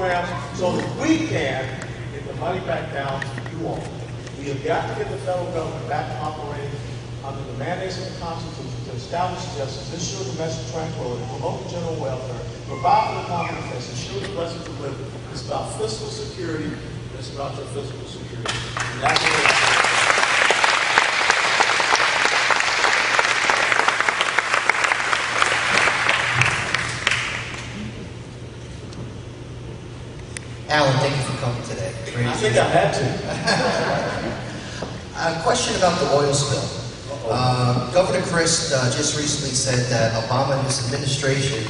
programs so that we can get the money back down to you all. We have got to get the federal government back to operating under the mandates of the Constitution to establish justice, ensure domestic tranquility, promote the general welfare, provide for the common defense, ensure the blessings of liberty. It's about fiscal security. It's about your physical security. And that's what it is. Alan, thank you for coming today. I think I had to. A question about the oil spill. Governor Christ just recently said that Obama and his administration,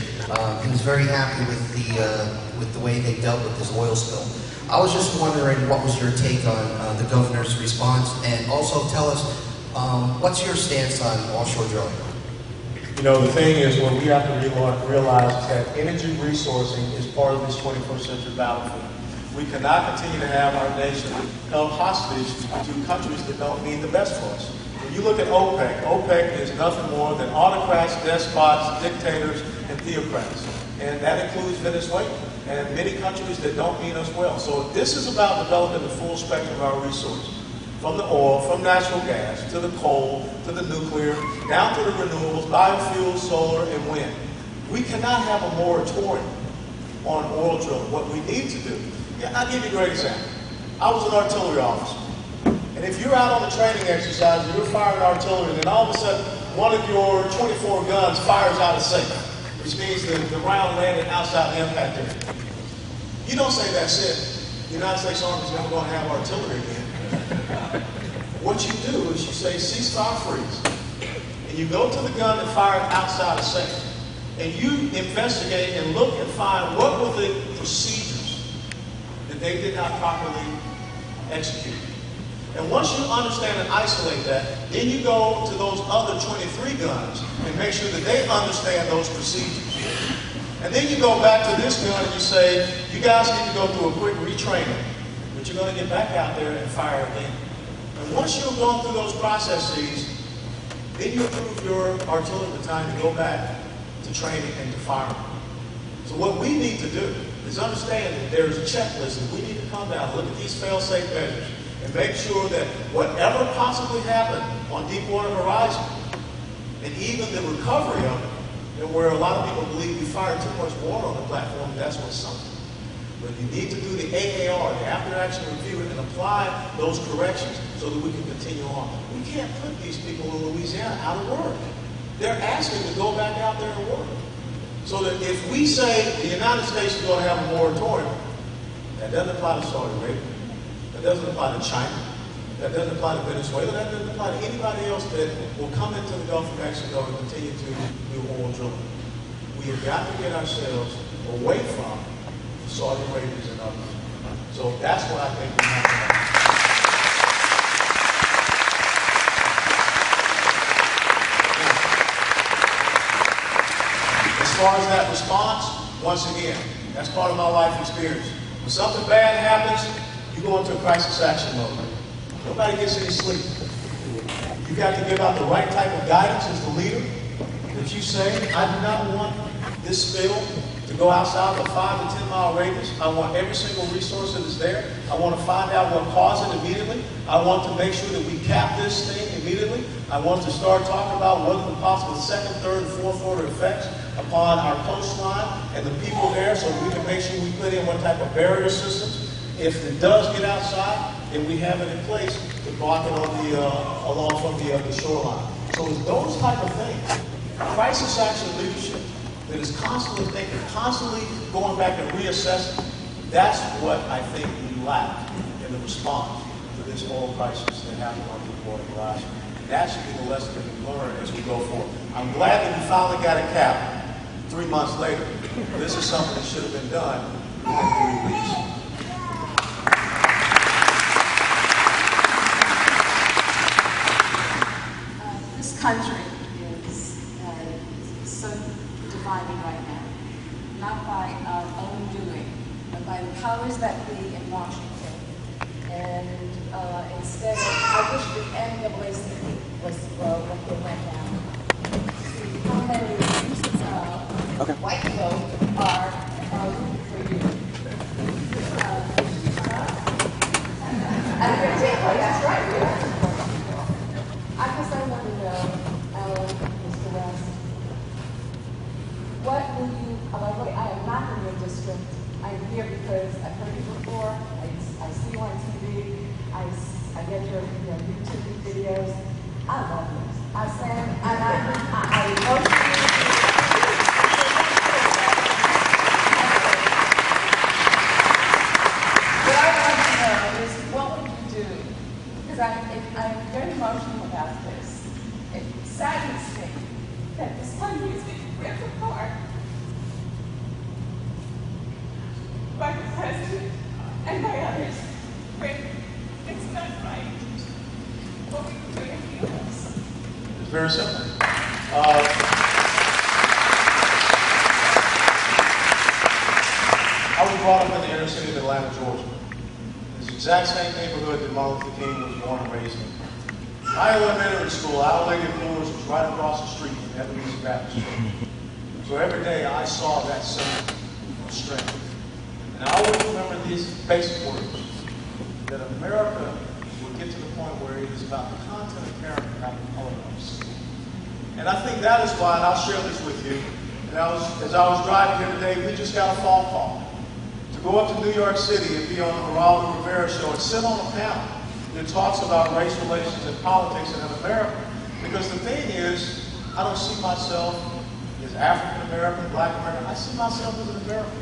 he was very happy with the way they dealt with this oil spill. I was just wondering, what was your take on the governor's response, and also tell us what's your stance on offshore drilling? You know, the thing is, what we have to realize is that energy resourcing is part of this 21st century battlefield. We cannot continue to have our nation held hostage to countries that don't mean the best for us. When you look at OPEC, OPEC is nothing more than autocrats, despots, dictators, and theocrats. And that includes Venezuela and many countries that don't mean us well. So this is about developing the full spectrum of our resources. From the oil, from natural gas, to the coal, to the nuclear, down to the renewables, biofuels, solar, and wind. We cannot have a moratorium on oil drilling. What we need to do, I'll give you a great example. I was an artillery officer. And if you're out on a training exercise and you're firing artillery, and then all of a sudden one of your 24 guns fires out of sync, which means the round landed outside the impact area. You don't say that's it. The United States Army is never going to have artillery again. What you do is you say ceasefire freeze. And you go to the gun that fired outside of sync. And you investigate and look and find what were the procedures that they did not properly execute. And once you understand and isolate that, then you go to those other 23 guns and make sure that they understand those procedures. And then you go back to this gun and you say, you guys need to go through a quick retraining, but you're going to get back out there and fire again. And once you've gone through those processes, then you approve your artillery battalion to go back to training and to firing. So what we need to do is understand that there's a checklist and we need to come down, look at these fail-safe measures, and make sure that whatever possibly happened on Deepwater Horizon, and even the recovery of it, and where a lot of people believe we fired too much water on the platform, that's what's something. But you need to do the AAR, the after-action review, and apply those corrections so that we can continue on. We can't put these people in Louisiana out of work. They're asking to go back out there and work. So that if we say the United States is going to have a moratorium, that doesn't apply to Saudi Arabia, that doesn't apply to China, that doesn't apply to Venezuela, that doesn't apply to anybody else that will come into the Gulf of Mexico and continue to do oil drilling. We have got to get ourselves away from Saudi Arabians and others. So that's what I think we have to have. As far as that response, once again, that's part of my life experience. When something bad happens, you go into a crisis action mode. Nobody gets any sleep. You got to give out the right type of guidance as the leader. That you say, I do not want this spill to go outside the 5 to 10 mile radius. I want every single resource that is there. I want to find out what caused it immediately. I want to make sure that we cap this thing immediately. I want to start talking about what are the possible second, third, and fourth order effects upon our coastline and the people there, so we can make sure we put in what type of barrier systems. If it does get outside, then we have it in place to block it on the along from the shoreline. So it's those type of things, crisis action leadership that is constantly thinking, constantly going back and reassessing. That's what I think we lack in the response to this oil crisis that happened on Deepwater Horizon. That should be the lesson that we learn as we go forward. I'm glad that we finally got it capped 3 months later. This is something that should have been done within 3 weeks. This country is so divided right now, not by our own doing, but by the powers that be in Washington. And instead of, I wish the NAACP was what they went down. See how many white folk are rooting for you. here because I've heard you before. I see you on TV. I get your YouTube videos. I love you. I stand and I emotionally. What I want to know is what would you do? Because I'm very emotional about this. It saddens me that this country is being ripped apart by the president and by others. It's not right. What we can do to heal us. It's very simple. I was brought up in the inner city of Atlanta, Georgia. It's the exact same neighborhood that Martin Luther King was born and raised in. My elementary school, Our Lady of Lourdes, was right across the street from Ebenezer Baptist Church. So every day I saw that symbol of strength. And I always remember these basic words, that America will get to the point where it is about the content of character, not the color of skin. And I think that is why, and I'll share this with you, and as I was driving here today, we just got a phone call to go up to New York City and be on the Geraldo Rivera show and sit on a panel that talks about race relations and politics in America. Because the thing is, I don't see myself as African American, Black American. I see myself as an American.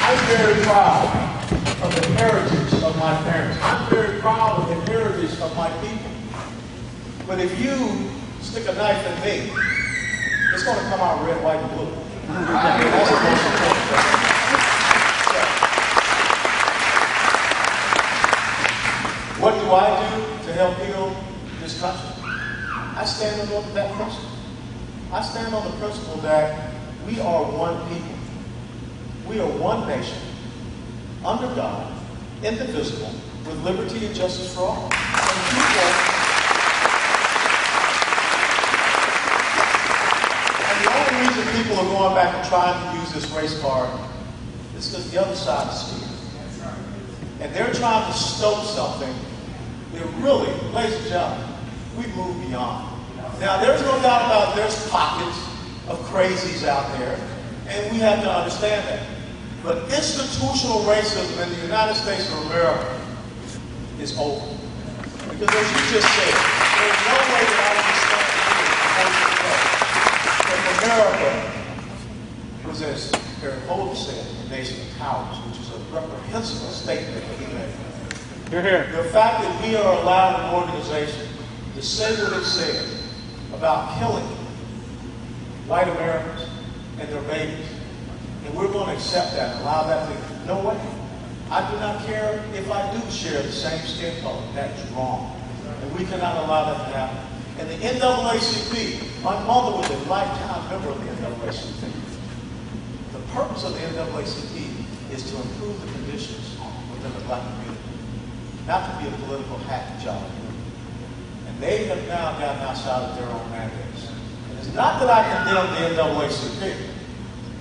I'm very proud of the heritage of my parents. I'm very proud of the heritage of my people. But if you stick a knife in me, it's going to come out red, white, and blue. That's the most important thing. What do I do to help heal this country? I stand on that principle. I stand on the principle that we are one people. We are one nation, under God, indivisible, with liberty and justice for all. And the only reason people are going back and trying to use this race card is because the other side is scared. And they're trying to stoke something that really, ladies and gentlemen, we've moved beyond. Now, there's no doubt about there's pockets of crazies out there, and we have to understand that. But institutional racism in the United States of America is over. Because as you just said, there's no way that I can stand here that America was, as Eric Holder said, a nation of cowards, which is a reprehensible statement that he made. You're here. The fact that we are allowed an organization to say what it said about killing white Americans and their babies, and we're going to accept that and allow that to, no way. I do not care if I do share the same skin color. That is wrong. And we cannot allow that to happen. And the NAACP, my mother was a lifetime member of the NAACP. The purpose of the NAACP is to improve the conditions within the black community, not to be a political hack job. And they have now gotten outside of their own mandates. And it's not that I condemn the NAACP,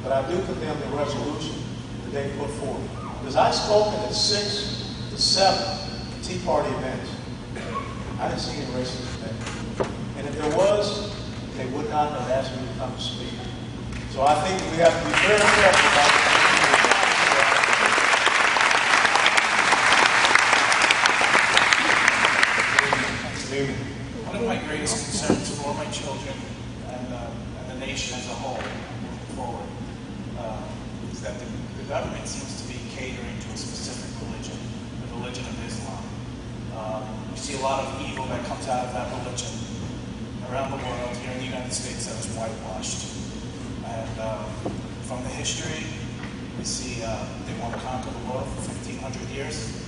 but I do condemn the resolution that they put forward. Because I've spoken at 6 to 7 Tea Party events. I didn't see any racism there. And if there was, they would not have asked me to come to speak. So I think we have to be very careful about it. One of my greatest concerns for my children and the nation as a whole moving forward is that the government seems to be catering to a specific religion, the religion of Islam. We see a lot of evil that comes out of that religion around the world. Here in the United States, that was whitewashed. And from the history, we see they want to conquer the world for 1,500 years.